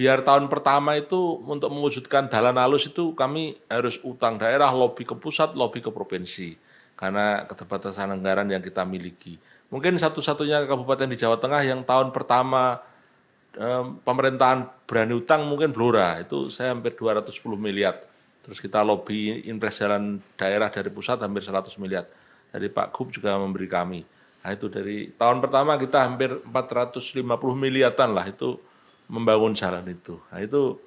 biar tahun pertama itu untuk mewujudkan dalan halus itu kami harus utang daerah, lobby ke pusat, lobby ke provinsi. Karena keterbatasan anggaran yang kita miliki. Mungkin satu-satunya kabupaten di Jawa Tengah yang tahun pertama pemerintahan berani utang mungkin Blora. Itu saya hampir 210 miliar. Terus kita lobby impres jalan daerah dari pusat hampir 100 miliar. Dari Pak Gub juga memberi kami. Nah itu dari tahun pertama kita hampir 450 miliaran lah itu membangun jalan itu. Nah itu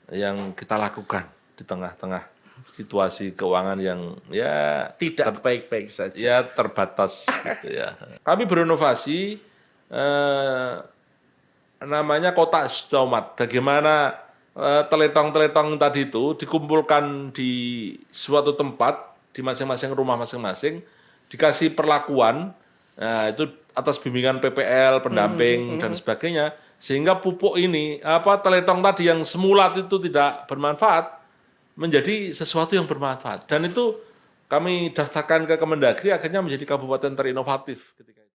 yang kita lakukan di tengah-tengah situasi keuangan yang ya tidak baik-baik saja. Ya terbatas gitu ya. Kami berinovasi namanya kotak stomat. Bagaimana teletong-teletong tadi itu dikumpulkan di suatu tempat di masing-masing rumah masing-masing, dikasih perlakuan. Nah, itu atas bimbingan PPL, pendamping dan sebagainya, sehingga pupuk ini teletong tadi yang semulat itu tidak bermanfaat menjadi sesuatu yang bermanfaat. Dan itu kami daftarkan ke Kemendagri, akhirnya menjadi kabupaten terinovatif ketika itu.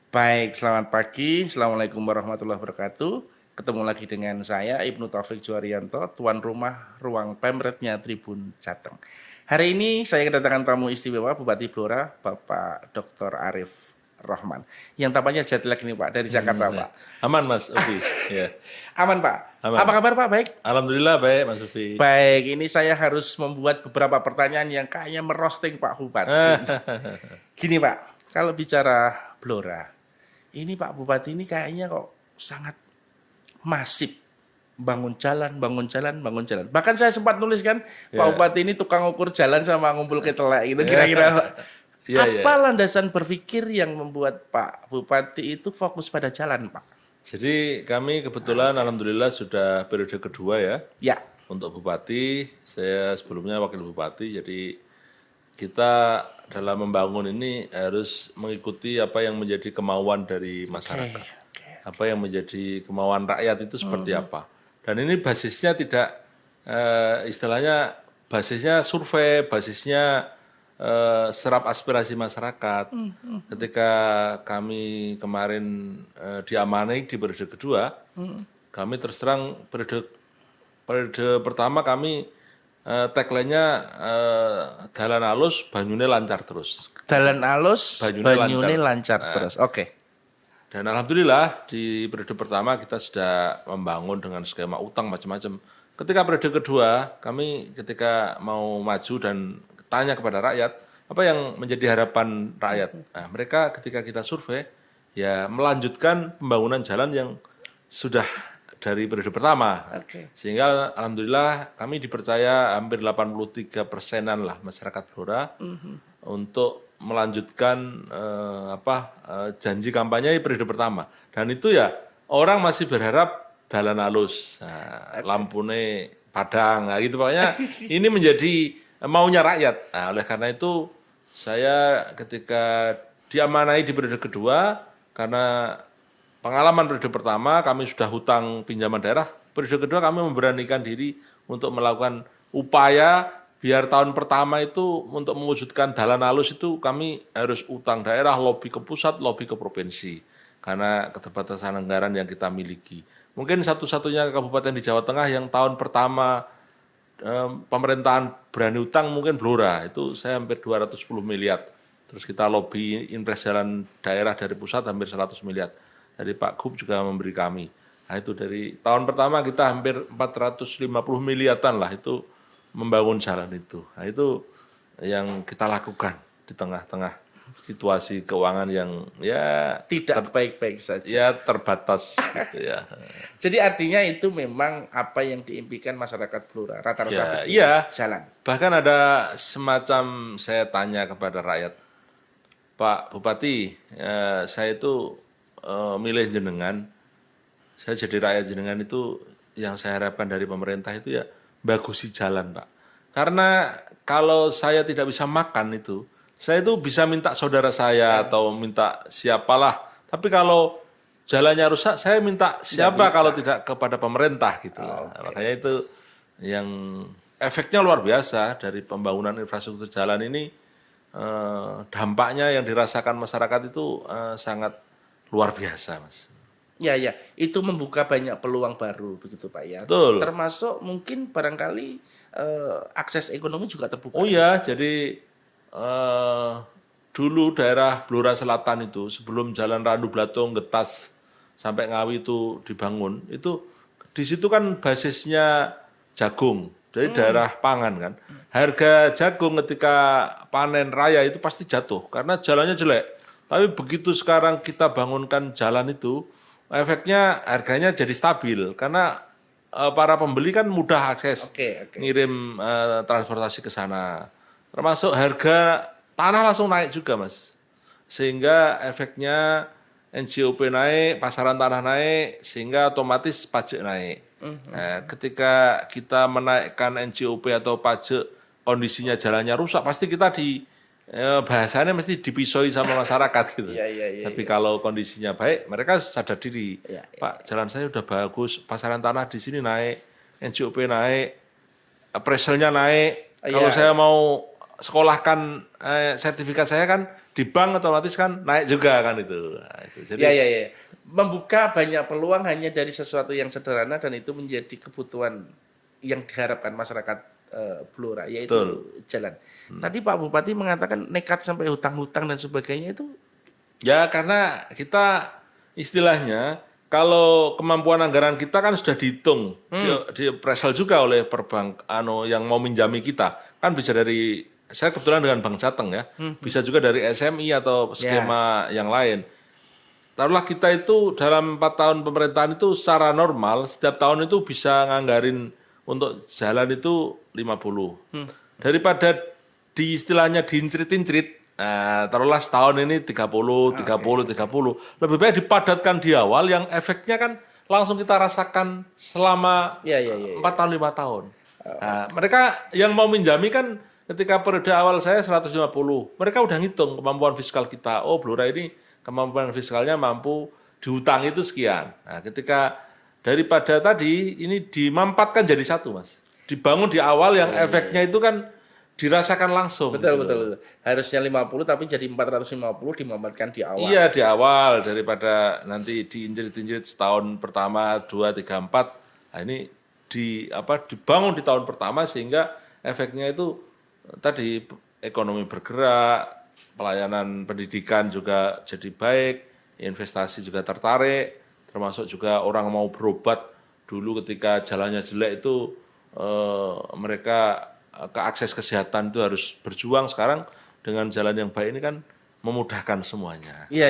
Baik, selamat pagi. Assalamualaikum warahmatullahi wabarakatuh. Ketemu lagi dengan saya, Ibnu Taufik Juarianto, tuan rumah ruang Pemretnya Tribun Jateng. Hari ini saya kedatangan tamu istimewa Bupati Blora, Bapak Dr. Arif Rohman. Yang tampaknya jet lag ini Pak, dari Jakarta Pak. Aman Mas Ufi. Ya. Aman Pak? Aman. Apa kabar Pak? Baik? Alhamdulillah baik Mas Ufi. Baik, ini saya harus membuat beberapa pertanyaan yang kayaknya merosting Pak Bupati. Gini Pak, kalau bicara Blora, ini Pak Bupati ini kayaknya kok sangat masif. Bangun jalan. Bahkan saya sempat nulis kan, Pak Bupati ini tukang ukur jalan sama ngumpul ketelek gitu kira-kira. Apa landasan berpikir yang membuat Pak Bupati itu fokus pada jalan, Pak? Jadi kami kebetulan alhamdulillah sudah periode kedua ya. Ya. Untuk Bupati, saya sebelumnya Wakil Bupati, jadi kita dalam membangun ini harus mengikuti apa yang menjadi kemauan dari masyarakat. Apa yang menjadi kemauan rakyat itu seperti apa. Dan ini basisnya tidak, istilahnya basisnya survei, basisnya serap aspirasi masyarakat. Ketika kami kemarin diamanai di periode kedua, kami terus terang periode pertama kami tagline-nya dalan halus, banyune lancar terus. Dalan halus, banyune lancar terus. Oke. Dan alhamdulillah di periode pertama kita sudah membangun dengan skema utang macam-macam. Ketika periode kedua, kami ketika mau maju dan tanya kepada rakyat, apa yang menjadi harapan rakyat? Nah, mereka ketika kita survei, ya melanjutkan pembangunan jalan yang sudah dari periode pertama. Sehingga alhamdulillah kami dipercaya hampir 83%-an lah masyarakat Blora untuk melanjutkan janji kampanye periode pertama. Dan itu ya orang masih berharap dalan halus, lampune padang, gitu pokoknya ini menjadi maunya rakyat. Nah, oleh karena itu saya ketika diamanai di periode kedua, karena pengalaman periode pertama kami sudah hutang pinjaman daerah, periode kedua kami memberanikan diri untuk melakukan upaya biar tahun pertama itu untuk mewujudkan dalan halus itu kami harus utang daerah, lobby ke pusat, lobby ke provinsi. Karena keterbatasan anggaran yang kita miliki. Mungkin satu-satunya kabupaten di Jawa Tengah yang tahun pertama pemerintahan berani utang mungkin Blora. Itu saya hampir 210 miliar. Terus kita lobby impres jalan daerah dari pusat hampir 100 miliar. Dari Pak Gub juga memberi kami. Nah itu dari tahun pertama kita hampir 450 miliaran lah itu membangun jalan itu. Nah itu yang kita lakukan di tengah-tengah situasi keuangan yang ya tidak baik-baik saja. Ya terbatas gitu ya. Jadi artinya itu memang apa yang diimpikan masyarakat Blora rata-rata jalan. Bahkan ada semacam saya tanya kepada rakyat, Pak Bupati, saya itu milih jenengan, saya jadi rakyat jenengan itu yang saya harapkan dari pemerintah itu ya bagusi jalan Pak. Karena kalau saya tidak bisa makan itu, saya itu bisa minta saudara saya atau minta siapalah. Tapi kalau jalannya rusak, saya minta siapa kalau tidak kepada pemerintah gitu loh. Makanya itu yang efeknya luar biasa dari pembangunan infrastruktur jalan ini dampaknya yang dirasakan masyarakat itu sangat luar biasa, Mas. Ya, ya, itu membuka banyak peluang baru begitu Pak ya. Betul. Termasuk mungkin barangkali akses ekonomi juga terbuka. Oh ya, jadi dulu daerah Blora Selatan itu sebelum Jalan Randu Blatung Getas sampai Ngawi itu dibangun, itu di situ kan basisnya jagung. Jadi daerah pangan kan. Harga jagung ketika panen raya itu pasti jatuh karena jalannya jelek. Tapi begitu sekarang kita bangunkan jalan itu, efeknya harganya jadi stabil karena para pembeli kan mudah akses ngirim transportasi ke sana. Termasuk harga tanah langsung naik juga, Mas. Sehingga efeknya NJOP naik, pasaran tanah naik, sehingga otomatis pajak naik. Nah, ketika kita menaikkan NJOP atau pajak, kondisinya jalannya rusak, pasti kita bahasanya mesti dipisoi sama masyarakat gitu. Tapi kalau kondisinya baik, mereka sadar diri. Pak, jalan saya udah bagus, pasaran tanah di sini naik, NJOP naik, appraisalnya naik. Kalau saya mau sekolahkan sertifikat saya kan di bank otomatis kan naik juga kan itu. Nah, itu. Jadi, membuka banyak peluang hanya dari sesuatu yang sederhana dan itu menjadi kebutuhan yang diharapkan masyarakat Blora, yaitu jalan. Tadi Pak Bupati mengatakan nekat sampai hutang-hutang dan sebagainya itu. Ya karena kita istilahnya kalau kemampuan anggaran kita kan sudah dihitung, di appraisal juga oleh perbank yang mau minjami kita. Kan bisa dari, saya kebetulan dengan Bank Jateng ya, bisa juga dari SMI atau skema yang lain. Taruhlah kita itu dalam 4 tahun pemerintahan itu secara normal, setiap tahun itu bisa nganggarin untuk jalan itu 50. Daripada di istilahnya diincrit-incrit, taruhlah setahun ini 30. Lebih baik dipadatkan di awal yang efeknya kan langsung kita rasakan selama 4 tahun, 5 tahun. Nah, mereka yang mau minjami kan ketika periode awal saya 150, mereka udah ngitung kemampuan fiskal kita. Oh, Blora ini kemampuan fiskalnya mampu dihutang itu sekian. Nah, ketika daripada tadi ini dimampatkan jadi satu, Mas. Dibangun di awal yang efeknya itu kan dirasakan langsung. Betul. Harusnya 50 tapi jadi 450 dimampatkan di awal. Iya, di awal daripada nanti diinjit-injit setahun pertama, 2, 3, 4. Nah, ini dibangun di tahun pertama sehingga efeknya itu tadi ekonomi bergerak, pelayanan pendidikan juga jadi baik, investasi juga tertarik. Termasuk juga orang mau berobat dulu ketika jalannya jelek itu mereka ke akses kesehatan itu harus berjuang. Sekarang dengan jalan yang baik ini kan memudahkan semuanya. Iya.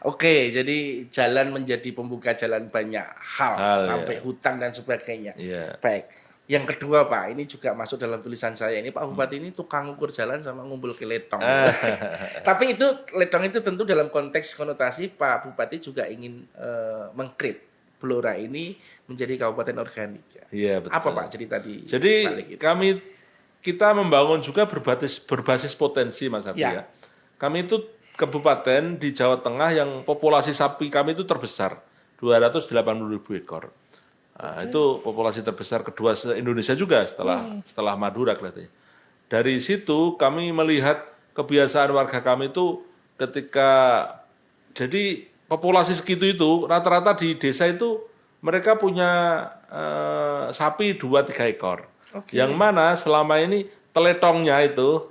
Oke, jadi jalan menjadi pembuka jalan banyak hal sampai hutang dan sebagainya. Baik. Yang kedua Pak, ini juga masuk dalam tulisan saya. Ini Pak Bupati ini tukang ukur jalan sama ngumpul ke letong. Tapi itu letong itu tentu dalam konteks konotasi Pak Bupati juga ingin mengkrit Blora ini menjadi kabupaten organik. Iya, betul. Apa Pak cerita di Jadi balik itu? kita membangun juga berbasis potensi, Mas Abi ya. Kami itu kabupaten di Jawa Tengah yang populasi sapi kami itu terbesar, 280.000 ekor. Nah, itu populasi terbesar kedua se-Indonesia juga setelah Madura kelihatannya. Dari situ kami melihat kebiasaan warga kami itu ketika jadi populasi segitu itu rata-rata di desa itu mereka punya sapi 2-3 ekor. Yang mana selama ini teletongnya itu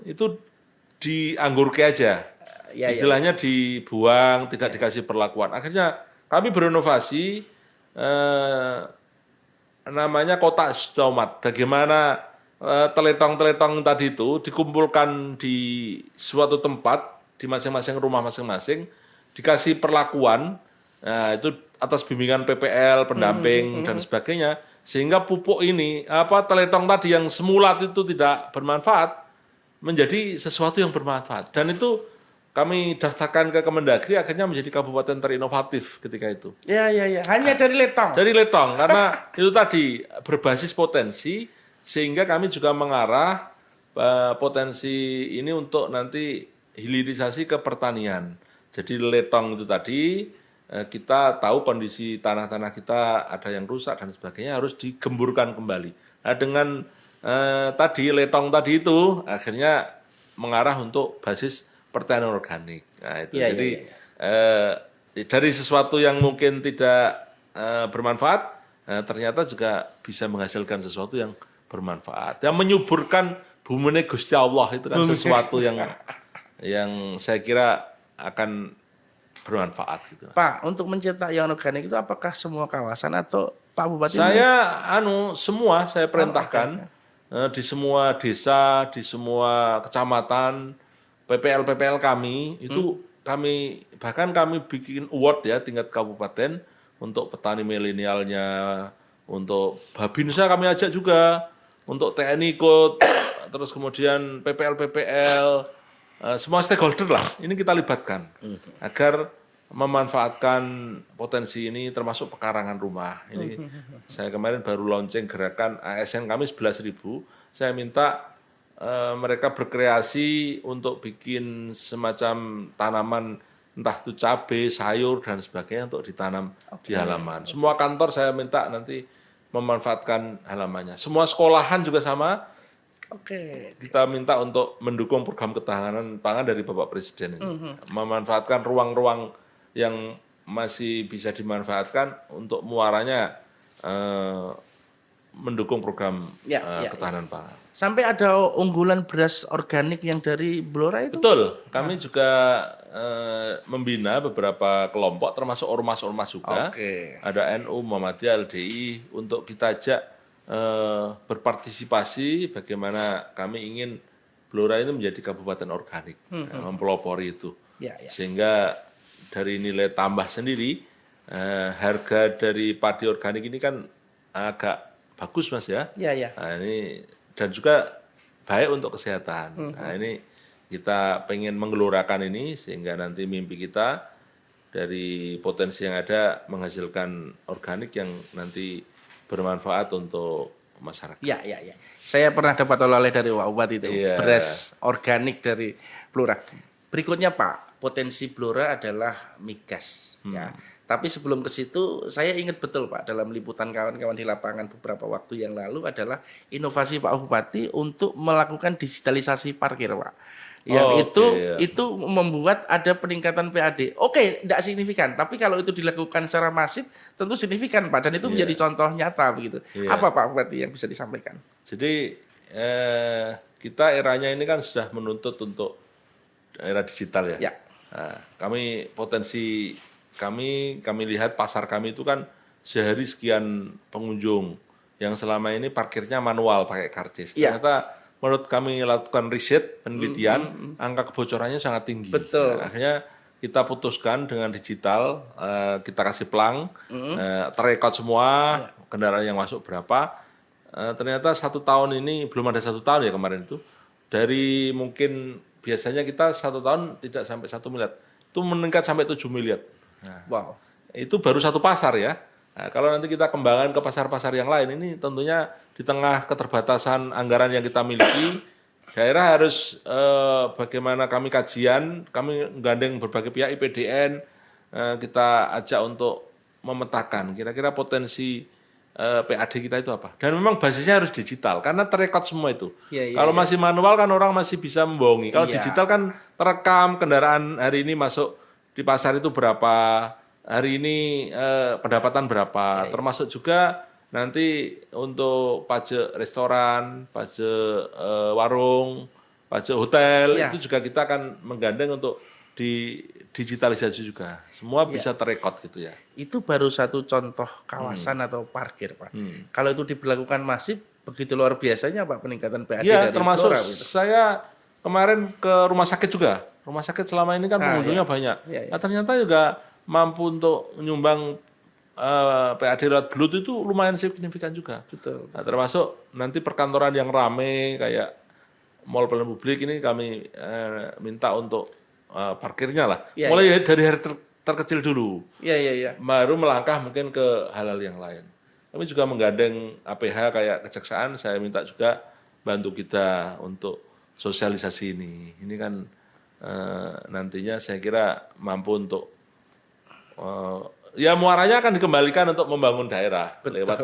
dianggurke aja. Istilahnya dibuang, tidak dikasih perlakuan. Akhirnya kami berinovasi namanya kotak stomat. Bagaimana teletong-teletong tadi itu dikumpulkan di suatu tempat di masing-masing rumah masing-masing, dikasih perlakuan, nah, itu atas bimbingan PPL, pendamping dan sebagainya, sehingga pupuk ini teletong tadi yang semulat itu tidak bermanfaat menjadi sesuatu yang bermanfaat. Dan itu kami daftarkan ke Kemendagri, akhirnya menjadi kabupaten terinovatif ketika itu. Ya. Hanya dari letong. Dari letong, karena itu tadi berbasis potensi, sehingga kami juga mengarah potensi ini untuk nanti hilirisasi ke pertanian. Jadi letong itu tadi, kita tahu kondisi tanah-tanah kita ada yang rusak dan sebagainya, harus digemburkan kembali. Nah, dengan tadi letong tadi itu, akhirnya mengarah untuk basis pertanian organik. Nah, itu. Iya, Jadi iya, iya. dari sesuatu yang mungkin tidak bermanfaat, ternyata juga bisa menghasilkan sesuatu yang bermanfaat. Yang menyuburkan bumine Gusti Allah itu kan sesuatu yang saya kira akan bermanfaat gitu. Pak, untuk mencetak yang organik itu apakah semua kawasan atau Pak Bupati? Saya semua saya perintahkan di semua desa, di semua kecamatan, PPL kami itu bahkan kami bikin award ya tingkat kabupaten untuk petani milenialnya, untuk Babinsa kami ajak juga, untuk TNI ikut, terus kemudian PPL, semua stakeholder lah, ini kita libatkan agar memanfaatkan potensi ini termasuk pekarangan rumah. Ini saya kemarin baru launching gerakan ASN kami 11.000, saya minta mereka berkreasi untuk bikin semacam tanaman entah itu cabai, sayur dan sebagainya untuk ditanam di halaman. Semua kantor saya minta nanti memanfaatkan halamannya. Semua sekolahan juga sama. Kita minta untuk mendukung program ketahanan pangan dari Bapak Presiden ini. Memanfaatkan ruang-ruang yang masih bisa dimanfaatkan untuk muaranya mendukung program ketahanan pangan. Sampai ada unggulan beras organik yang dari Blora itu? Betul, kami juga membina beberapa kelompok termasuk ormas-ormas juga. Ada NU, Muhammadiyah, LDI untuk kita ajak berpartisipasi bagaimana kami ingin Blora ini menjadi kabupaten organik, mempelopori itu. Sehingga dari nilai tambah sendiri, harga dari padi organik ini kan agak bagus Mas ya. Nah, ini dan juga baik untuk kesehatan. Nah, ini kita pengen menggelorakan ini sehingga nanti mimpi kita dari potensi yang ada menghasilkan organik yang nanti bermanfaat untuk masyarakat. Iya. Saya pernah dapat oleh dari Pak Bupati itu, beras organik dari Blora. Berikutnya Pak, potensi Blora adalah migas. Ya. Tapi sebelum ke situ, saya ingat betul Pak, dalam liputan kawan-kawan di lapangan beberapa waktu yang lalu adalah inovasi Pak Bupati untuk melakukan digitalisasi parkir Pak. Yang itu membuat ada peningkatan PAD. Tidak signifikan, tapi kalau itu dilakukan secara masif, tentu signifikan Pak. Dan itu menjadi contoh nyata begitu. Apa Pak Bupati yang bisa disampaikan? Jadi kita eranya ini kan sudah menuntut untuk era digital ya. Nah, kami lihat pasar kami itu kan sehari sekian pengunjung yang selama ini parkirnya manual pakai karcis. Ternyata menurut kami lakukan riset penelitian, angka kebocorannya sangat tinggi. Betul. Nah, akhirnya kita putuskan dengan digital, kita kasih pelang, terekod semua kendaraan yang masuk berapa. Ternyata 1 tahun ini belum ada 1 tahun ya kemarin itu. Dari mungkin biasanya kita 1 tahun tidak sampai 1 miliar, itu meningkat sampai 7 miliar. Nah, itu baru 1 pasar ya. Nah, kalau nanti kita kembangkan ke pasar-pasar yang lain, ini tentunya di tengah keterbatasan anggaran yang kita miliki, daerah harus bagaimana kami kajian, kami menggandeng berbagai pihak IPDN, kita ajak untuk memetakan kira-kira potensi PAD kita itu apa. Dan memang basisnya harus digital, karena terekod semua itu. Kalau masih manual kan orang masih bisa membohongi. Kalau digital kan terekam kendaraan hari ini masuk di pasar itu berapa, hari ini pendapatan berapa, termasuk juga nanti untuk pajak restoran, pajak warung, pajak hotel, itu juga kita akan menggandeng untuk di digitalisasi juga. Semua bisa terekod gitu ya. Itu baru satu contoh kawasan atau parkir Pak. Kalau itu diberlakukan masif, begitu luar biasanya Pak peningkatan PAD dari termasuk Blora, gitu. Saya kemarin ke rumah sakit juga. Rumah sakit selama ini kan pengunjungnya banyak. Nah, ternyata juga mampu untuk menyumbang PAD lewat belut itu lumayan signifikan juga. Betul. Nah, termasuk nanti perkantoran yang ramai kayak mall pelayanan publik ini kami minta untuk parkirnya lah. Mulai dari hari terkecil dulu. Baru melangkah mungkin ke hal-hal yang lain. Kami juga menggandeng APH kayak kejaksaan, saya minta juga bantu kita untuk sosialisasi ini. Ini kan nantinya saya kira mampu untuk muaranya akan dikembalikan untuk membangun daerah lewat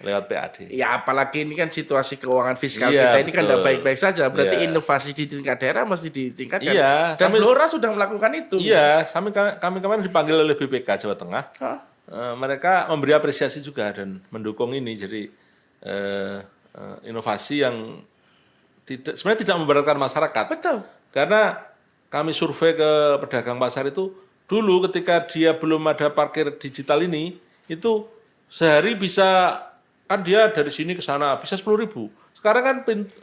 lewat PAD. Ya apalagi ini kan situasi keuangan fiskal Iya, kita ini kan tidak betul. baik-baik saja. Berarti Iya. inovasi di tingkat daerah mesti ditingkatkan. Iya, Dan kami- Blora sudah melakukan itu. Iya, kami kemarin dipanggil oleh BPK Jawa Tengah. Hah? Mereka memberi apresiasi juga dan mendukung ini. Jadi inovasi yang sebenarnya tidak memberatkan masyarakat. Betul. Karena kami survei ke pedagang pasar itu dulu ketika dia belum ada parkir digital ini, itu sehari bisa kan dia dari sini ke sana bisa 10.000. Sekarang kan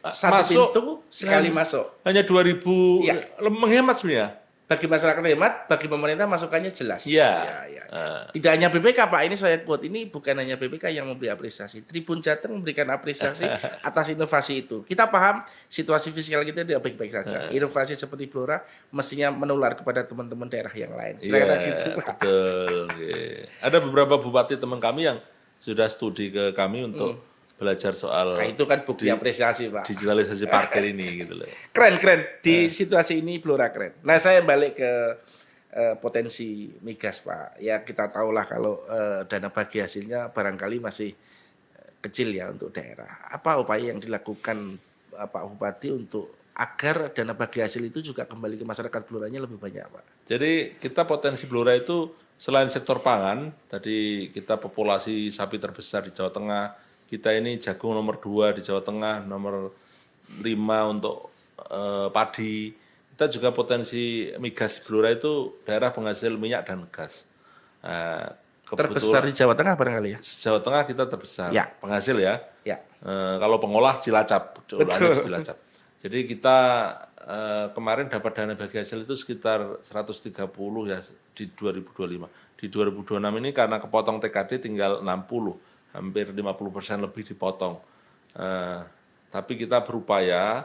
Satu masuk pintu sekali masuk. hanya 2.000, Iya. menghemat sebenarnya. Bagi masyarakat hemat, bagi pemerintah masukannya jelas. Iya. Ya. Tidak hanya BPK Pak, ini saya quote, ini bukan hanya BPK yang memberi apresiasi. Tribun Jateng memberikan apresiasi atas inovasi itu. Kita paham situasi fiskal kita tidak baik-baik saja. Inovasi seperti Blora mestinya menular kepada teman-teman daerah yang lain. Iya, Kira-kira gitu, Pak. betul. Oke. Ada beberapa bupati teman kami yang sudah studi ke kami untuk belajar soal Nah, itu kan bukti apresiasi, Pak. digitalisasi parkir ini gitu loh. Keren. Di situasi ini Blora keren. Nah, saya balik ke potensi migas, Pak. Ya, kita tahulah kalau dana bagi hasilnya barangkali masih kecil ya untuk daerah. Apa upaya yang dilakukan Pak Bupati untuk agar dana bagi hasil itu juga kembali ke masyarakat Bloranya lebih banyak, Pak? Jadi kita potensi Blora itu selain sektor pangan, tadi kita populasi sapi terbesar di Jawa Tengah, kita ini jagung nomor 2 di Jawa Tengah, nomor 5 untuk padi. Kita juga potensi migas Blora itu daerah penghasil minyak dan gas. Terbesar di Jawa Tengah barangkali ya? Jawa Tengah kita terbesar, Ya. penghasil ya. Ya. Kalau pengolah Cilacap, jumlahnya di Cilacap. Jadi kita kemarin dapat dana bagi hasil itu sekitar 130 ya di 2025. Di 2026 ini karena kepotong TKD tinggal 60, hampir 50% lebih dipotong. Tapi kita berupaya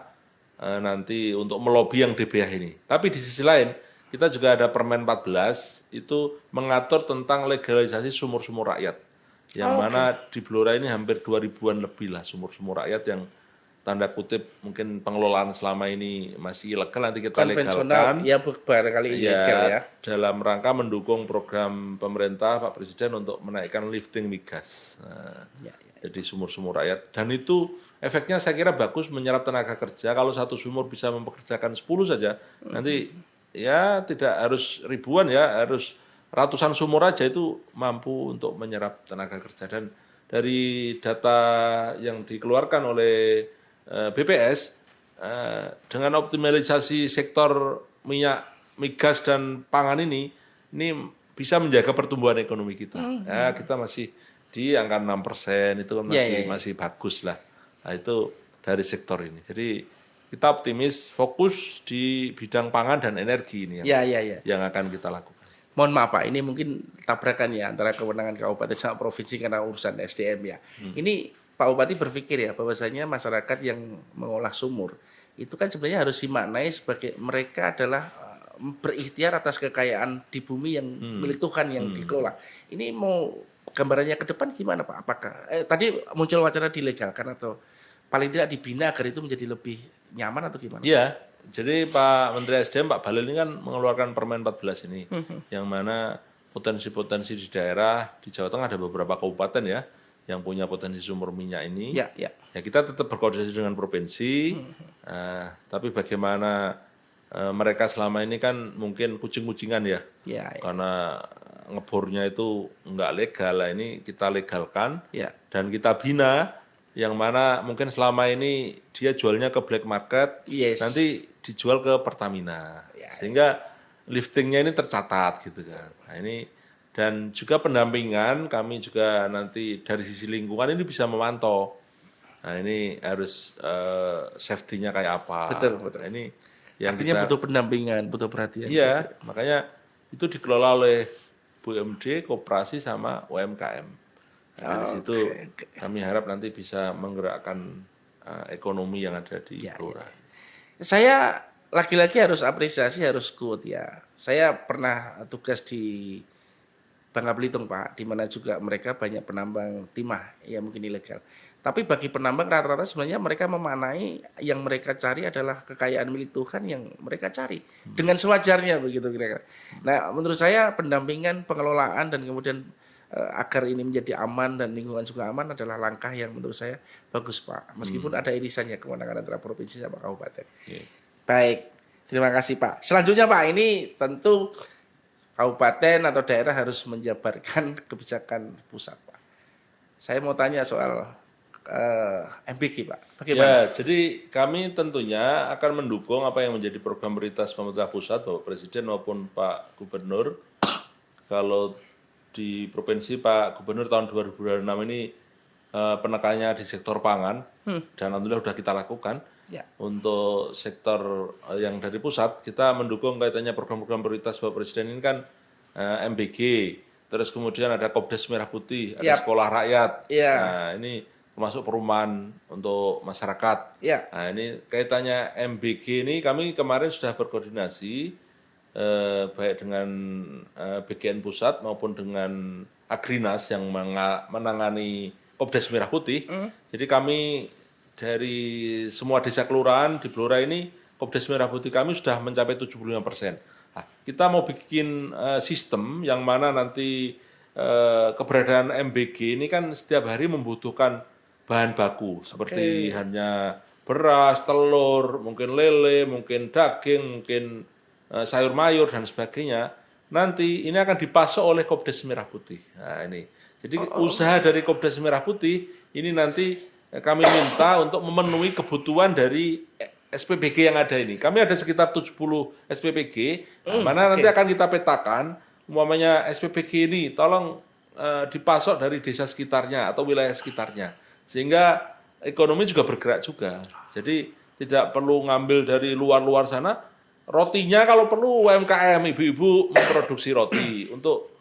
nanti untuk melobi yang DBH ini. Tapi di sisi lain kita juga ada Permen 14 itu mengatur tentang legalisasi sumur-sumur rakyat. Yang mana di Blora ini hampir 2000-an lebih lah sumur-sumur rakyat yang tanda kutip mungkin pengelolaan selama ini masih ilegal, nanti kita Konvensional, legalkan. ya barangkali ilegal ya. Dalam rangka mendukung program pemerintah Pak Presiden untuk menaikkan lifting migas. Jadi sumur-sumur rakyat. Dan itu efeknya saya kira bagus menyerap tenaga kerja. Kalau satu sumur bisa mempekerjakan 10 saja, nanti ya tidak harus ribuan ya, harus ratusan sumur aja itu mampu untuk menyerap tenaga kerja. Dan dari data yang dikeluarkan oleh BPS, dengan optimalisasi sektor minyak, migas dan pangan ini bisa menjaga pertumbuhan ekonomi kita. Ya, kita masih di angka 6%, itu kan masih bagus lah. Nah, itu dari sektor ini. Jadi kita optimis, fokus di bidang pangan dan energi ini yang akan kita lakukan. Mohon maaf Pak, ini mungkin tabrakan ya antara kewenangan kabupaten sama provinsi karena urusan SDM ya. Ini Pak Bupati berpikir ya bahwasanya masyarakat yang mengolah sumur itu kan sebenarnya harus dimaknai sebagai mereka adalah berikhtiar atas kekayaan di bumi yang milik Tuhan yang dikelola. Ini mau gambarannya ke depan gimana Pak? Apakah tadi muncul wacana dilegalkan atau paling tidak dibina agar itu menjadi lebih nyaman atau gimana? Iya, jadi Pak Menteri SDM Pak Bahlil ini kan mengeluarkan Permen 14 ini, yang mana potensi-potensi di daerah di Jawa Tengah ada beberapa kabupaten ya yang punya potensi sumur minyak ini. Ya kita tetap berkoordinasi dengan provinsi, tapi bagaimana mereka selama ini kan mungkin kucing-kucingan ya, karena ngebornya itu nggak legal lah, ini kita legalkan dan kita bina, yang mana mungkin selama ini dia jualnya ke black market, nanti dijual ke Pertamina, sehingga liftingnya ini tercatat gitu kan. Nah ini dan juga pendampingan kami juga nanti dari sisi lingkungan ini bisa memantau. Nah ini harus safety-nya kayak apa. Betul. Nah, ini yang artinya butuh pendampingan, butuh perhatian. Iya, makanya itu dikelola oleh BUMD, koperasi sama UMKM. Nah, dari situ kami harap nanti bisa menggerakkan ekonomi yang ada di Blora. Saya lagi-lagi harus apresiasi, harus quote ya. Saya pernah tugas di Bangka Belitung Pak, di mana juga mereka banyak penambang timah yang mungkin ilegal. Tapi bagi penambang rata-rata sebenarnya mereka memaknai yang mereka cari adalah kekayaan milik Tuhan yang mereka cari dengan sewajarnya begitu kira-kira. Nah, menurut saya pendampingan, pengelolaan dan kemudian agar ini menjadi aman dan lingkungan juga aman adalah langkah yang menurut saya bagus Pak. Meskipun ada irisannya kewenangan antara provinsi sama kabupaten. Baik, terima kasih Pak. Selanjutnya Pak, ini tentu kabupaten atau daerah harus menjabarkan kebijakan pusat Pak. Saya mau tanya soal MBG Pak. Bagaimana? Ya, jadi kami tentunya akan mendukung apa yang menjadi program prioritas pemerintah pusat, Bapak Presiden maupun Pak Gubernur. Kalau di provinsi Pak Gubernur tahun 2026 ini penekanannya di sektor pangan, dan alhamdulillah sudah kita lakukan. Ya. Untuk sektor yang dari pusat, kita mendukung kaitannya program-program prioritas Bapak Presiden ini kan MBG, terus kemudian ada Kopdes Merah Putih, ada sekolah rakyat. Nah, ini termasuk perumahan untuk masyarakat. Nah, ini kaitannya MBG ini kami kemarin sudah berkoordinasi baik dengan BGN Pusat maupun dengan Agrinas yang menangani Kopdes Merah Putih. Jadi kami dari semua desa kelurahan di Blora ini, Kopdes Merah Putih kami sudah mencapai 75%. Nah, kita mau bikin sistem yang mana nanti keberadaan MBG ini kan setiap hari membutuhkan bahan baku seperti hanya beras, telur, mungkin lele, mungkin daging, mungkin sayur mayur dan sebagainya. Nanti ini akan dipasok oleh Kopdes Merah Putih. Nah, ini. Jadi usaha dari Kopdes Merah Putih ini nanti kami minta untuk memenuhi kebutuhan dari SPBG yang ada ini. Kami ada sekitar 70 SPBG, mana nanti akan kita petakan, umpamanya SPBG ini tolong dipasok dari desa sekitarnya atau wilayah sekitarnya. Sehingga ekonomi juga bergerak juga. Jadi tidak perlu ngambil dari luar-luar sana. Rotinya kalau perlu UMKM, ibu-ibu memproduksi roti untuk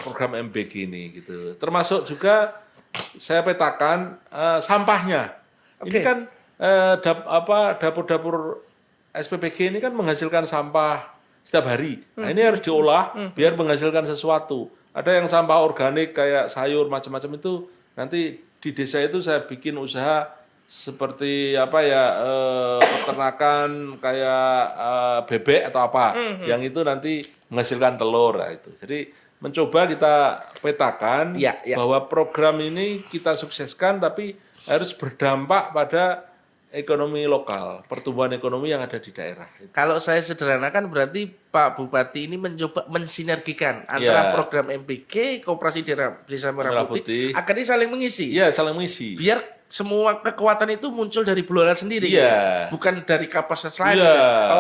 program MBG ini gitu. Termasuk juga saya petakan sampahnya. Ini kan dapur-dapur SPBG ini kan menghasilkan sampah setiap hari. Nah, ini harus diolah biar menghasilkan sesuatu. Ada yang sampah organik kayak sayur macam-macam itu nanti di desa itu saya bikin usaha seperti peternakan kayak bebek atau apa, yang itu nanti menghasilkan telur. Nah, itu. Jadi mencoba kita petakan bahwa program ini kita sukseskan, tapi harus berdampak pada ekonomi lokal, pertumbuhan ekonomi yang ada di daerah. Kalau saya sederhanakan berarti Pak Bupati ini mencoba mensinergikan antara program MBG, Koperasi Desa Merah Putih, agar ini saling mengisi. Iya, saling mengisi. Biar semua kekuatan itu muncul dari Blora sendiri, bukan dari kapasitas lain.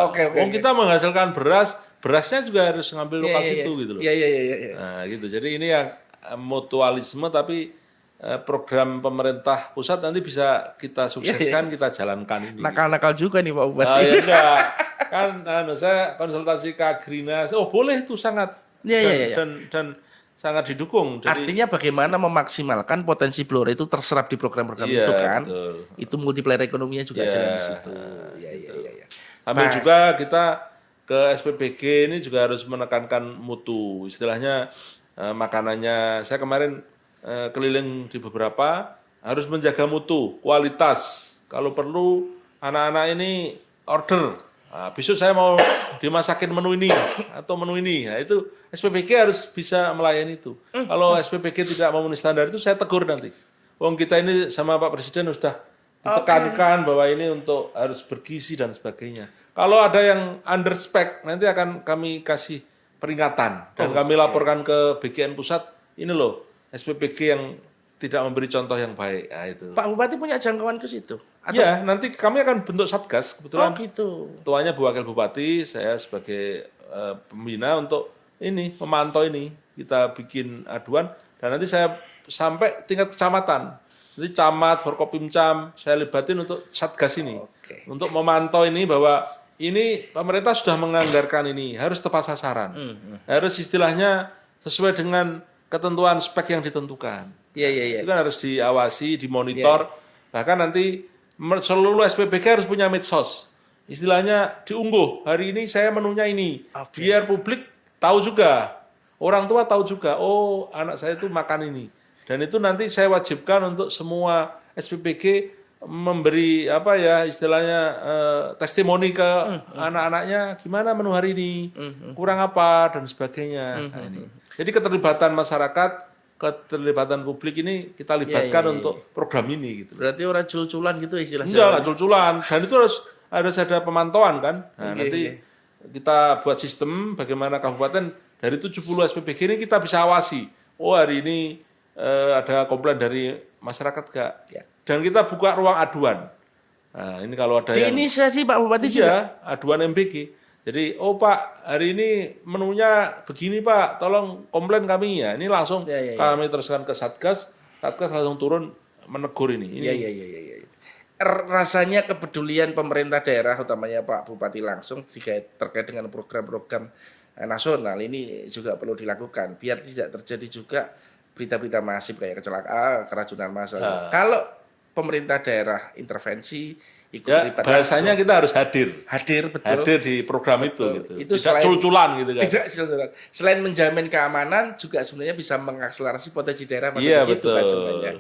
Oke. Kita menghasilkan beras, berasnya juga harus ngambil lokal situ gitu loh. Nah, gitu. Jadi ini yang mutualisme, tapi program pemerintah pusat nanti bisa kita sukseskan, kita jalankan ini. Nakal-nakal juga nih Pak Bupati. Enggak. Kan saya konsultasi ke Agrinas, boleh itu sangat. Dan sangat didukung. Jadi, artinya bagaimana memaksimalkan potensi Blora itu terserap di program-program itu kan. Betul. Itu multiplier ekonominya juga jalan di situ. Ambil juga kita ke SPBG ini juga harus menekankan mutu. Istilahnya makanannya, saya kemarin keliling di beberapa, harus menjaga mutu, kualitas. Kalau perlu anak-anak ini order. Nah, besok saya mau dimasakin menu ini atau menu ini. Nah, itu SPBG harus bisa melayani itu. Kalau SPBG tidak memenuhi standar itu, saya tegur nanti. Kita ini sama Pak Presiden sudah ditekankan bahwa ini untuk harus bergizi dan sebagainya. Kalau ada yang under spec, nanti akan kami kasih peringatan. Dan kami laporkan ke BGN Pusat, ini loh, SPBG yang tidak memberi contoh yang baik. Nah, itu. Pak Bupati punya jangkauan ke situ? Iya, nanti kami akan bentuk satgas. Kebetulan gitu. Ketuanya Bu Wakil Bupati, saya sebagai pembina untuk ini, memantau ini. Kita bikin aduan, dan nanti saya sampai tingkat kecamatan. Nanti camat, Forkopimcam, saya libatin untuk satgas ini. Untuk memantau ini bahwa ini pemerintah sudah menganggarkan ini, harus tepat sasaran. Harus istilahnya sesuai dengan ketentuan spek yang ditentukan. Itu kan harus diawasi, dimonitor. Bahkan nanti seluruh SPBG harus punya medsos. Istilahnya diunggah, hari ini saya menunya ini. Biar publik tahu juga. Orang tua tahu juga, anak saya itu makan ini. Dan itu nanti saya wajibkan untuk semua SPBG memberi istilahnya testimoni ke anak-anaknya, gimana menu hari ini, kurang apa dan sebagainya. Nah, ini. Jadi keterlibatan masyarakat, keterlibatan publik ini kita libatkan untuk program ini gitu. Berarti orang cul-culan gitu istilahnya. Enggak, nggak cul-culan. Dan itu harus ada pemantauan kan. Nah, nanti kita buat sistem bagaimana kabupaten dari 70 SPBG ini kita bisa awasi. Oh, hari ini ada komplain dari masyarakat enggak? Dan kita buka ruang aduan. Nah, ini kalau ada yang inisiasi Pak Bupati juga. aduan MBG. Jadi, oh Pak, hari ini menunya begini Pak, tolong komplain kami ya. Ini langsung kami teruskan ke Satgas, Satgas langsung turun menegur ini. Iya. Rasanya kepedulian pemerintah daerah, utamanya Pak Bupati langsung terkait dengan program-program nasional ini juga perlu dilakukan, biar tidak terjadi juga berita-berita masif kayak kecelakaan, keracunan massal. Kalau pemerintah daerah intervensi, ikut terlibat bahasanya kita harus hadir, betul. Hadir di program itu gitu. Itu tidak cul-culan gitu kan. Tidak cul-culan. Selain menjamin keamanan, juga sebenarnya bisa mengakselerasi potensi daerah pada Iya, situ kan betul. sebenarnya.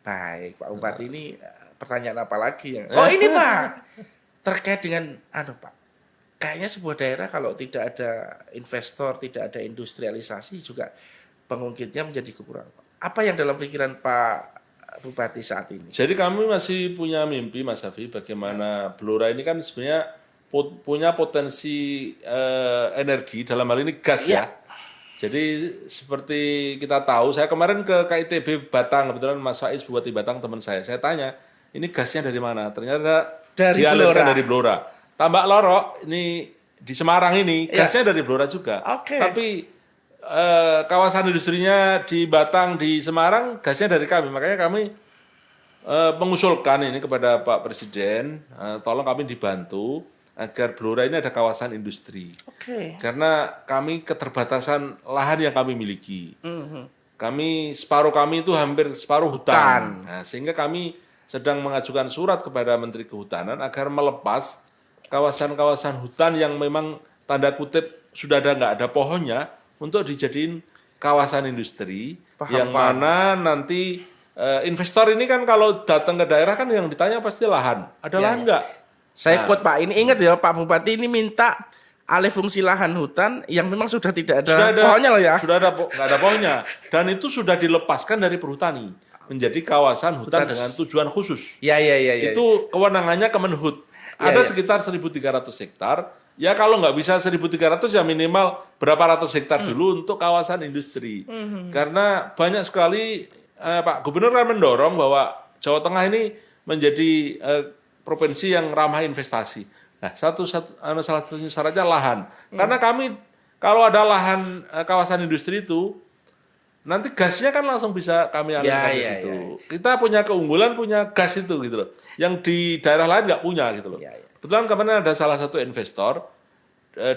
Baik, Pak Bupati ini pertanyaan apa lagi yang? Oh ini Pak, terkait dengan Pak. Kayaknya sebuah daerah kalau tidak ada investor, tidak ada industrialisasi juga pengungkitnya menjadi kekurangan. Apa yang dalam pikiran Pak Bupati saat ini? Jadi kami masih punya mimpi Mas Hafi, bagaimana Blora ini kan sebenarnya punya potensi energi, dalam hal ini gas ya. Jadi seperti kita tahu, saya kemarin ke KITB Batang, kebetulan Mas Faiz Bupati Batang teman saya tanya, ini gasnya dari mana? Ternyata dialirkan dari Blora. Tambak Lorok ini di Semarang ini gasnya dari Blora juga. Tapi kawasan industrinya di Batang, di Semarang, gasnya dari kami. Makanya kami mengusulkan ini kepada Pak Presiden, tolong kami dibantu agar Blora ini ada kawasan industri. Karena kami keterbatasan lahan yang kami miliki. Separuh kami itu hampir separuh hutan. Nah, sehingga kami sedang mengajukan surat kepada Menteri Kehutanan agar melepas kawasan-kawasan hutan yang memang tanda kutip sudah nggak ada pohonnya, untuk dijadiin kawasan industri yang mana nanti investor ini kan kalau datang ke daerah kan yang ditanya pasti lahan. Ada lahan enggak? Saya quote Pak, ini ingat ya Pak Bupati ini minta alih fungsi lahan hutan yang memang sudah tidak ada pohonnya loh ya. Sudah nggak ada pohonnya. Dan itu sudah dilepaskan dari perhutani menjadi kawasan hutan dengan tujuan khusus. Itu kewenangannya Kemenhut. Ada sekitar 1.300 hektar. Ya kalau nggak bisa 1.300 ya minimal berapa ratus hektar dulu untuk kawasan industri. Karena banyak sekali Pak Gubernur kan mendorong bahwa Jawa Tengah ini menjadi provinsi yang ramah investasi. Nah, salah satunya syaratnya lahan. Karena kami kalau ada lahan kawasan industri itu nanti gasnya kan langsung bisa kami alirkan ke situ. Kita punya keunggulan punya gas itu gitu loh. Yang di daerah lain nggak punya gitu loh. Kebetulan kemarin ada salah satu investor,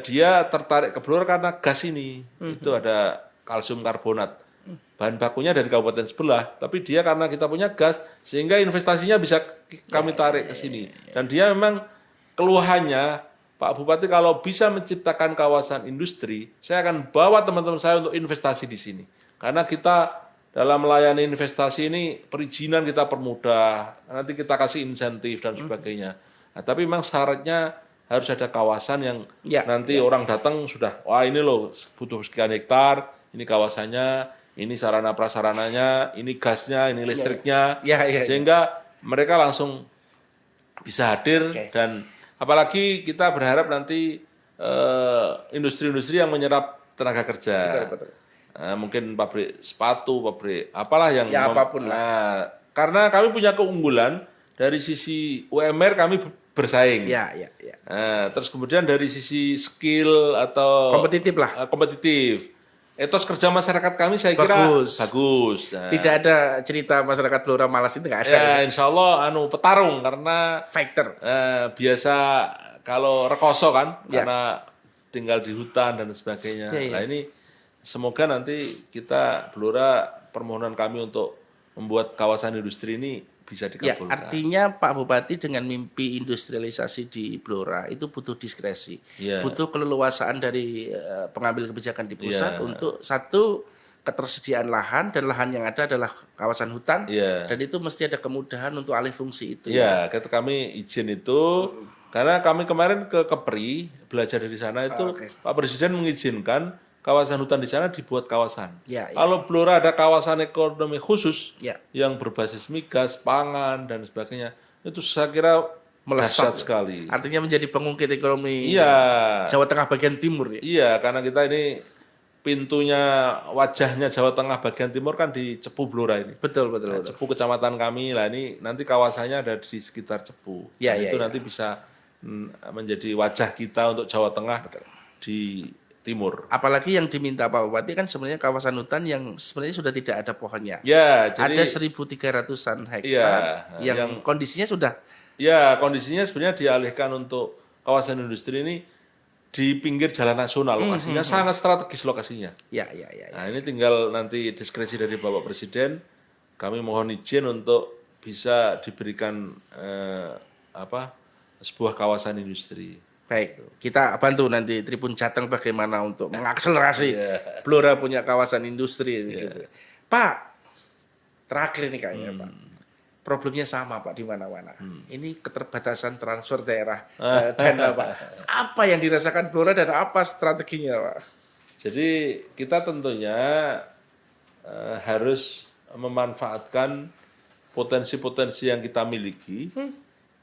dia tertarik ke Blora karena gas ini. Itu ada kalsium karbonat. Bahan bakunya dari kabupaten sebelah, tapi dia karena kita punya gas, sehingga investasinya bisa kami tarik ke sini. Dan dia memang keluhannya, Pak Bupati kalau bisa menciptakan kawasan industri, saya akan bawa teman-teman saya untuk investasi di sini. Karena kita dalam melayani investasi ini, perizinan kita permudah, nanti kita kasih insentif dan sebagainya. Nah, tapi memang syaratnya harus ada kawasan yang nanti orang datang sudah, wah ini loh butuh sekian hektar, ini kawasannya, ini sarana prasarananya, ini gasnya, ini listriknya, sehingga mereka langsung bisa hadir dan apalagi kita berharap nanti industri-industri yang menyerap tenaga kerja, mungkin pabrik sepatu, pabrik apalah yang apapun karena kami punya keunggulan dari sisi UMR kami bersaing. Terus kemudian dari sisi skill atau kompetitif. Etos kerja masyarakat kami saya kira bagus. Nah, tidak ada cerita masyarakat Blora malas itu nggak ada. Ya, insya Allah petarung karena fighter. Biasa kalau rekoso kan karena tinggal di hutan dan sebagainya. Nah ini semoga nanti kita Blora permohonan kami untuk membuat kawasan industri ini bisa dikabulkan. Artinya Pak Bupati dengan mimpi industrialisasi di Blora itu butuh diskresi, butuh keleluasaan dari pengambil kebijakan di pusat untuk satu ketersediaan lahan dan lahan yang ada adalah kawasan hutan dan itu mesti ada kemudahan untuk alih fungsi itu. Kata kami izin itu karena kami kemarin ke Kepri belajar dari sana itu Pak Presiden mengizinkan kawasan hutan di sana dibuat kawasan. Ya, ya. Kalau Blora ada kawasan ekonomi khusus Ya. yang berbasis migas, pangan dan sebagainya, itu saya kira Melesat dahsyat sekali. Artinya menjadi pengungkit ekonomi Iya, Jawa Tengah bagian timur ya. iya, karena kita ini pintunya wajahnya Jawa Tengah bagian timur kan di Cepu Blora ini. Betul, betul, Nah, betul. Cepu kecamatan kami lah ini nanti kawasannya ada di sekitar Cepu. Ya, Dan ya, itu ya. nanti bisa menjadi wajah kita untuk Jawa Tengah di timur. Apalagi yang diminta Pak Bupati kan sebenarnya kawasan hutan yang sebenarnya sudah tidak ada pohonnya. Ya, jadi Ada 1.300-an hektar iya, yang kondisinya sudah ya kondisinya sebenarnya dialihkan untuk kawasan industri ini di pinggir jalan nasional lokasinya sangat strategis lokasinya. ya, ya, ya. Nah, ini tinggal nanti diskresi dari Bapak Presiden. Kami mohon izin untuk bisa diberikan sebuah kawasan industri. Baik, kita bantu nanti Tribun Jateng bagaimana untuk mengakselerasi Blora punya kawasan industri gitu. Pak, terakhir ini kayaknya Pak. Problemnya sama Pak di mana-mana. Ini keterbatasan transfer daerah dana Pak. Apa yang dirasakan Blora dan apa strateginya Pak? Jadi kita tentunya harus memanfaatkan potensi-potensi yang kita miliki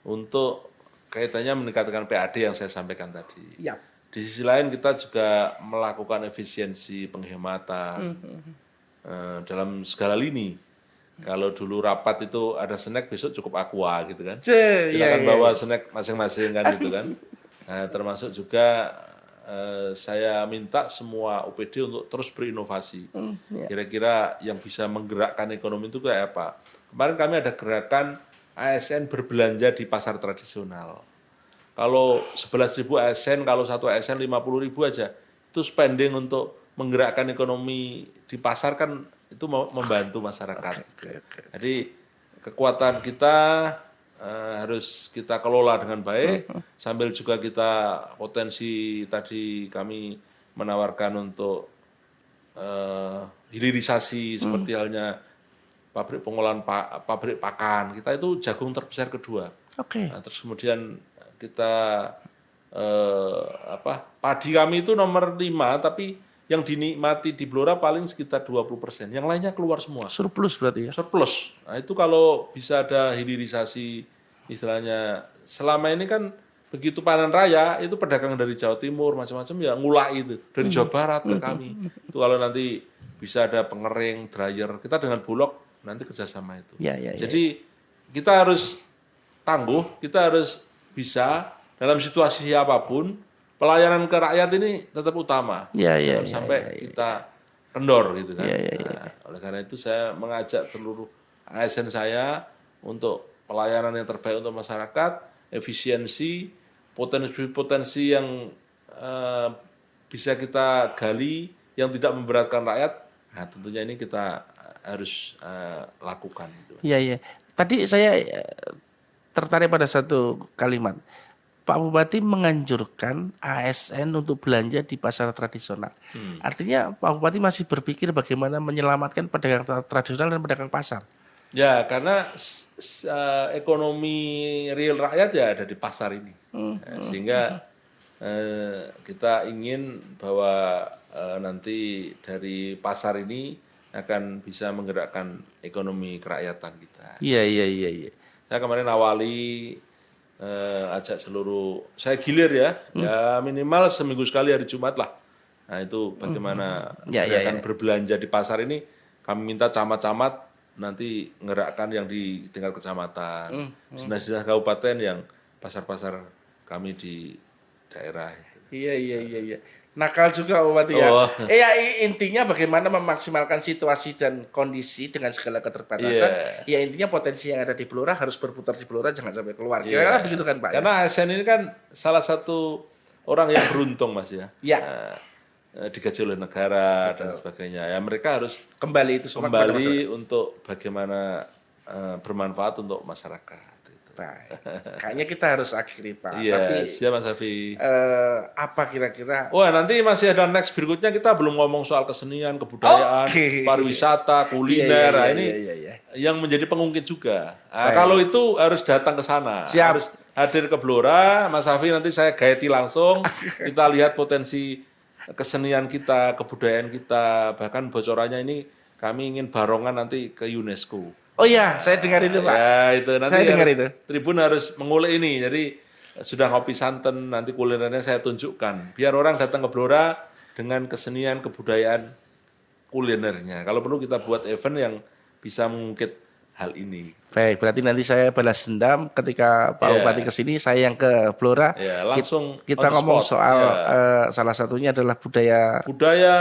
untuk kaitannya meningkatkan PAD yang saya sampaikan tadi. Ya. Di sisi lain kita juga melakukan efisiensi penghematan dalam segala lini. Kalau dulu rapat itu ada snack, besok cukup aqua gitu kan. Kita kan bawa snack masing-masing kan gitu kan. Nah, termasuk juga saya minta semua UPD untuk terus berinovasi. Kira-kira yang bisa menggerakkan ekonomi itu kayak apa? Kemarin kami ada gerakan ASN berbelanja di pasar tradisional. Kalau 11.000 ASN, kalau satu ASN 50.000 aja, itu spending untuk menggerakkan ekonomi di pasar kan itu membantu masyarakat. Jadi kekuatan kita harus kita kelola dengan baik, sambil juga kita potensi tadi kami menawarkan untuk hilirisasi seperti halnya pabrik pengolahan pabrik pakan kita itu jagung terbesar kedua. Nah, terus kemudian kita padi kami itu nomor 5 tapi yang dinikmati di Blora paling sekitar 20%. Yang lainnya keluar semua. Surplus berarti ya? Surplus. Nah, itu kalau bisa ada hilirisasi istilahnya selama ini kan begitu panen raya itu pedagang dari Jawa Timur macam-macam ya ngulak itu dari Jawa Barat ke kami. Itu kalau nanti bisa ada pengering, dryer, kita dengan Bulog nanti kerjasama itu. Jadi kita harus tangguh, kita harus bisa dalam situasi apapun pelayanan ke rakyat ini tetap utama. Jangan sampai kita kendor gitu kan. Nah, oleh karena itu saya mengajak seluruh ASN saya untuk pelayanan yang terbaik untuk masyarakat, efisiensi, potensi-potensi yang bisa kita gali yang tidak memberatkan rakyat. Nah, tentunya ini kita harus lakukan itu. Iya. Tadi saya tertarik pada satu kalimat. Pak Bupati menganjurkan ASN untuk belanja di pasar tradisional. Artinya Pak Bupati masih berpikir bagaimana menyelamatkan pedagang tradisional dan pedagang pasar. Ya, karena ekonomi real rakyat ya ada di pasar ini. Sehingga kita ingin bahwa nanti dari pasar ini akan bisa menggerakkan ekonomi kerakyatan kita. Iya. Saya kemarin awali ajak seluruh, saya gilir ya minimal seminggu sekali hari Jumat lah. Nah itu bagaimana akan berbelanja di pasar ini, kami minta camat-camat nanti ngerakkan yang di tingkat kecamatan, dinas-dinas kabupaten yang pasar-pasar kami di daerah itu. Iya. Nakal juga Bupati ya. Intinya bagaimana memaksimalkan situasi dan kondisi dengan segala keterbatasan. Ya intinya potensi yang ada di Blora harus berputar di Blora, jangan sampai keluar. Kira-kira begitu kan Pak? Karena ASN ini kan salah satu orang yang beruntung Mas ya. Digaji oleh negara dan sebagainya. Ya mereka harus kembali untuk bagaimana bermanfaat untuk masyarakat. Kayaknya kita harus akhiri Pak. Tapi siap Mas Hafi. Apa kira-kira? Wah nanti masih ada next berikutnya, kita belum ngomong soal kesenian, kebudayaan, pariwisata, kuliner. Ini yang menjadi pengungkit juga. Kalau itu harus datang ke sana. Harus hadir ke Blora, Mas Hafi nanti saya gaeti langsung. Kita lihat potensi kesenian kita, kebudayaan kita, bahkan bocorannya ini kami ingin barongan nanti ke UNESCO. Oh iya, saya dengar itu Pak. Ya itu nanti Saya dengar itu. Tribun harus mengulik ini. Jadi sudah ngopi santen, nanti kulinernya saya tunjukkan. Biar orang datang ke Blora dengan kesenian, kebudayaan kulinernya. Kalau perlu kita buat event yang bisa mengungkit hal ini. Baik, berarti nanti saya balas dendam ketika Pak Bupati kesini, saya yang ke Blora. Ya, langsung Kita on the ngomong spot. soal salah satunya adalah budaya Budaya,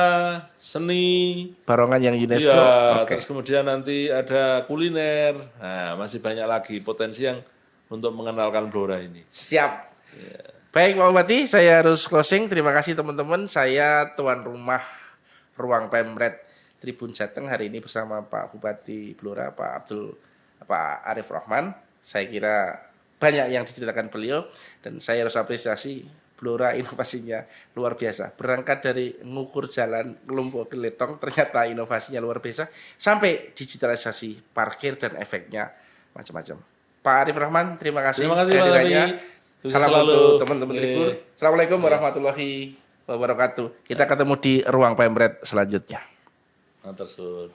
seni, barongan yang UNESCO. iya, Oke. terus kemudian nanti ada kuliner. Nah, masih banyak lagi potensi yang untuk mengenalkan Blora ini. Siap. Baik Pak Bupati, saya harus closing. Terima kasih teman-teman. Saya tuan rumah Ruang Pemret Tribun Jateng hari ini bersama Pak Bupati Blora, Pak Arif Rahman. Saya kira banyak yang diceritakan beliau dan saya harus apresiasi Blora inovasinya luar biasa. Berangkat dari ngukur jalan Lumpur Letong, ternyata inovasinya luar biasa sampai digitalisasi parkir dan efeknya macam-macam. Pak Arif Rahman, terima kasih. Terima kasih Pak kehadirannya. Raffi. Salam Selalu. untuk teman-teman Oke. Tribun. Assalamualaikum warahmatullahi wabarakatuh. Kita ketemu di ruang Pemret selanjutnya. Matur suwun.